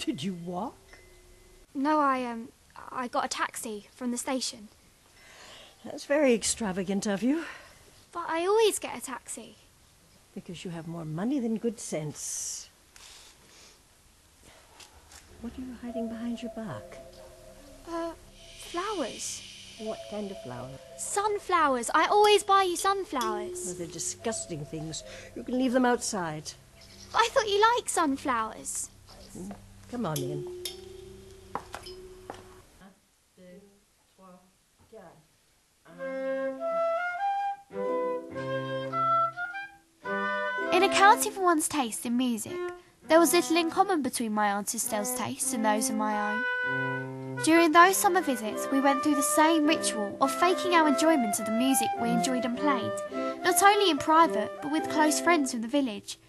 Did you walk? No, I got a taxi from the station. That's very extravagant of you. But I always get a taxi. Because you have more money than good sense. What are you hiding behind your back? Flowers. What kind of flower? Sunflowers. I always buy you sunflowers. Well, they're disgusting things. You can leave them outside. But I thought you liked sunflowers. Come on in. In accounting for one's taste in music, there was little in common between my Aunt Estelle's tastes and those of my own. During those summer visits, we went through the same ritual of faking our enjoyment of the music we enjoyed and played, not only in private, but with close friends from the village.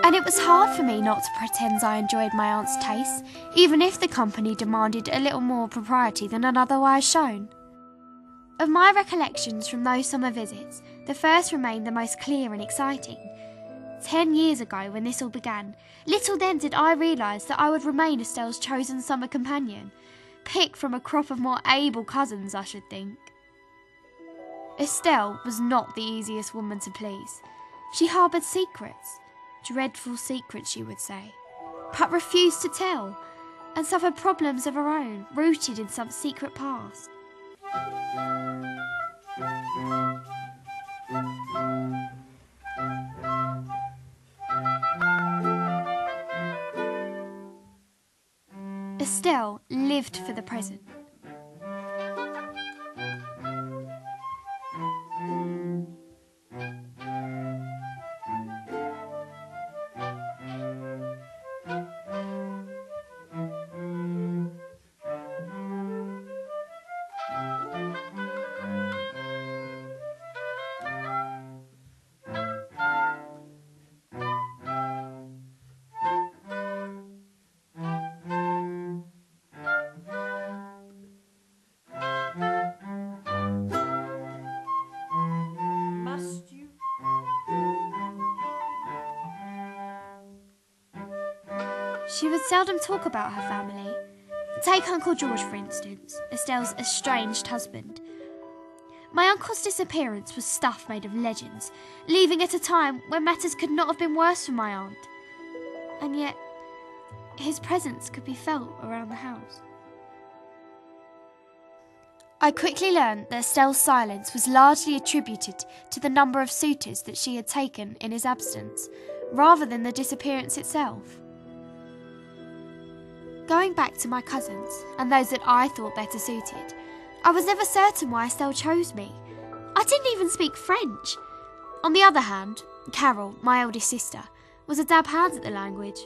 And it was hard for me not to pretend I enjoyed my aunt's tastes, even if the company demanded a little more propriety than I'd otherwise shown. Of my recollections from those summer visits, the first remained the most clear and exciting. 10 years ago, when this all began, little then did I realise that I would remain Estelle's chosen summer companion, picked from a crop of more able cousins, I should think. Estelle was not the easiest woman to please. She harboured secrets, dreadful secrets you would say, but refused to tell, and suffered problems of her own, rooted in some secret past. Estelle lived for the present. She would seldom talk about her family. Take Uncle George, for instance, Estelle's estranged husband. My uncle's disappearance was stuff made of legends, leaving at a time when matters could not have been worse for my aunt. And yet, his presence could be felt around the house. I quickly learned that Estelle's silence was largely attributed to the number of suitors that she had taken in his absence, rather than the disappearance itself. Going back to my cousins, and those that I thought better suited, I was never certain why Estelle chose me. I didn't even speak French. On the other hand, Carol, my eldest sister, was a dab hand at the language.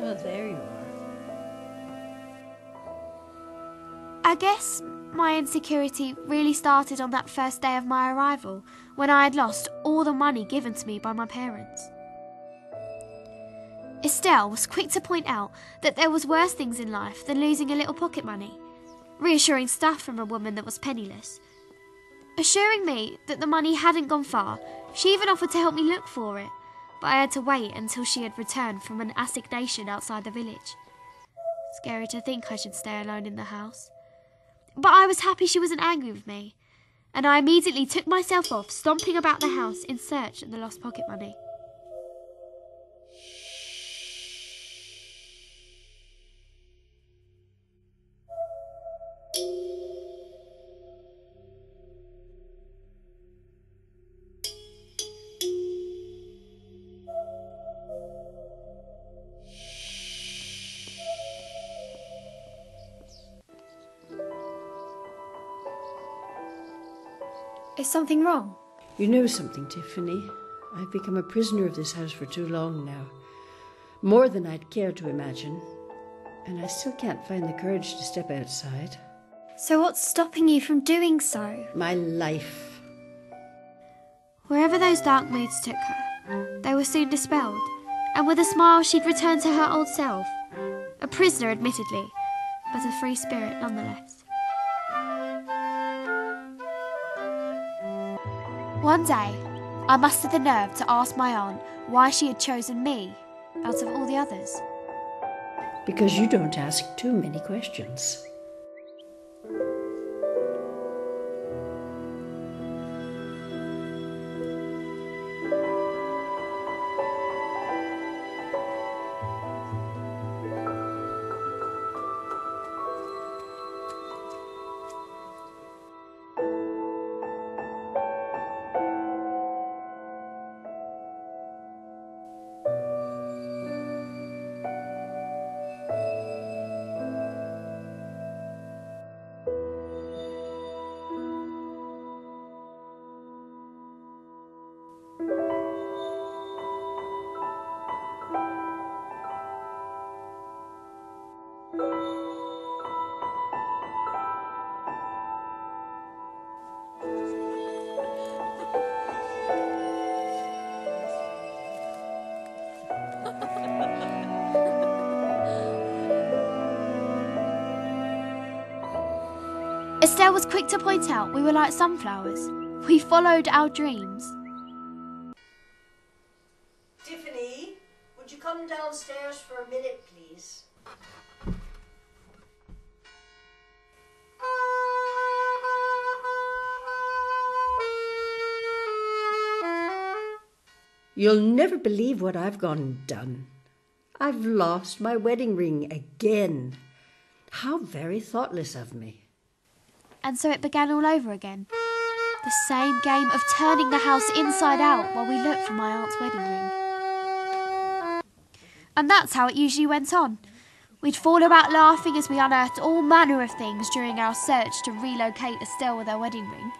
Oh, there you are. I guess my insecurity really started on that first day of my arrival, when I had lost all the money given to me by my parents. Estelle was quick to point out that there was worse things in life than losing a little pocket money, reassuring stuff from a woman that was penniless. Assuring me that the money hadn't gone far, she even offered to help me look for it, but I had to wait until she had returned from an assignation outside the village. Scary to think I should stay alone in the house. But I was happy she wasn't angry with me, and I immediately took myself off, stomping about the house in search of the lost pocket money. Is something wrong? You know something, Tiffany. I've become a prisoner of this house for too long now. More than I'd care to imagine. And I still can't find the courage to step outside. So what's stopping you from doing so? My life. Wherever those dark moods took her, they were soon dispelled, and with a smile she'd return to her old self. A prisoner, admittedly, but a free spirit nonetheless. One day, I mustered the nerve to ask my aunt why she had chosen me out of all the others. Because you don't ask too many questions. Estelle was quick to point out we were like sunflowers. We followed our dreams. Tiffany, would you come downstairs for a minute, please? You'll never believe what I've gone and done. I've lost my wedding ring again. How very thoughtless of me. And so it began all over again. The same game of turning the house inside out while we looked for my aunt's wedding ring. And that's how it usually went on. We'd fall about laughing as we unearthed all manner of things during our search to relocate Estelle with her wedding ring.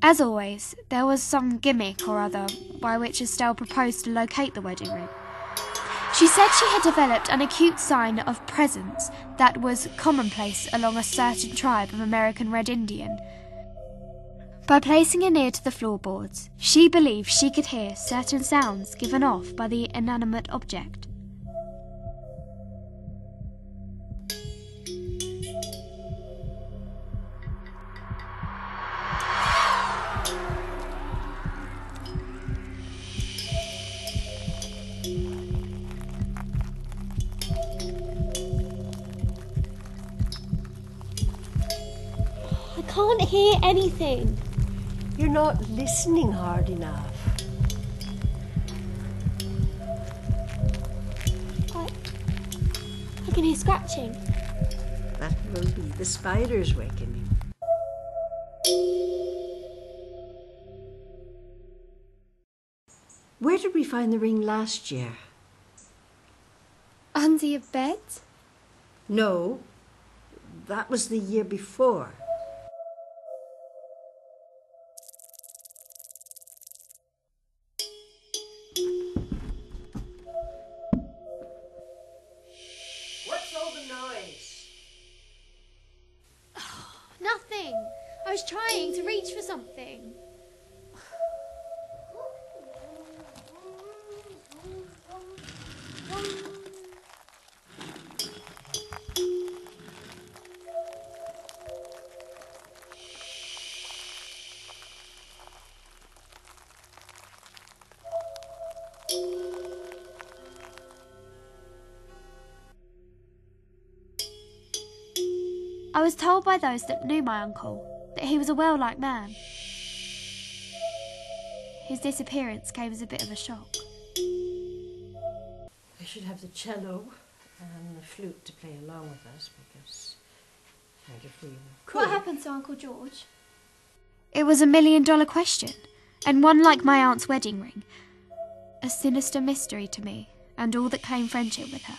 As always, there was some gimmick or other by which Estelle proposed to locate the wedding ring. She said she had developed an acute sign of presence that was commonplace along a certain tribe of American Red Indian. By placing her near to the floorboards, she believed she could hear certain sounds given off by the inanimate object. I can't hear anything. You're not listening hard enough. I can hear scratching. That will be the spiders wakening. Where did we find the ring last year? Under your bed? No, that was the year before. What's all the noise? Nothing. I was trying to reach for something. was told by those that knew my uncle that he was a well-liked man. His disappearance came as a bit of a shock. I should have the cello and the flute to play along with us because, and if we could... What happened to Uncle George? It was $1 million question, and one like my aunt's wedding ring. A sinister mystery to me, and all that claimed friendship with her.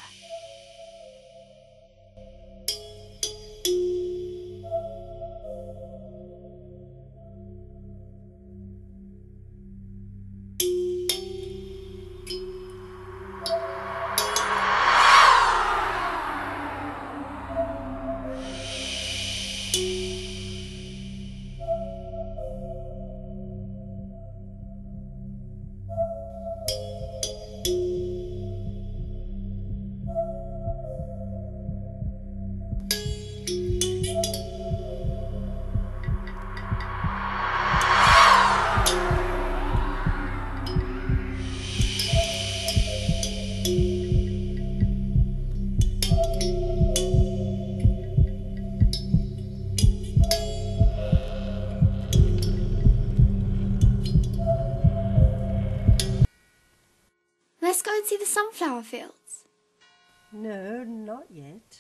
Let's go and see the sunflower fields. No, not yet.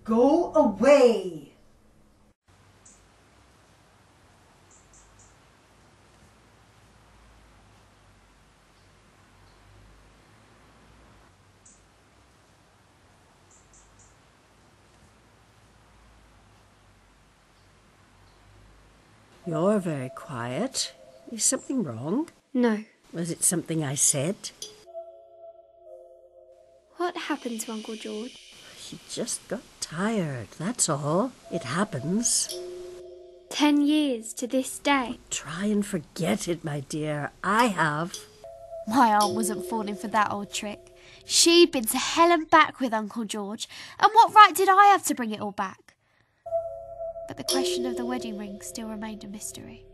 Go away! You're very quiet. Is something wrong? No. Was it something I said? What happened to Uncle George? He just got tired, that's all. It happens. 10 years to this day. Try and forget it, my dear. I have. My aunt wasn't falling for that old trick. She'd been to hell and back with Uncle George, and what right did I have to bring it all back? But the question of the wedding ring still remained a mystery.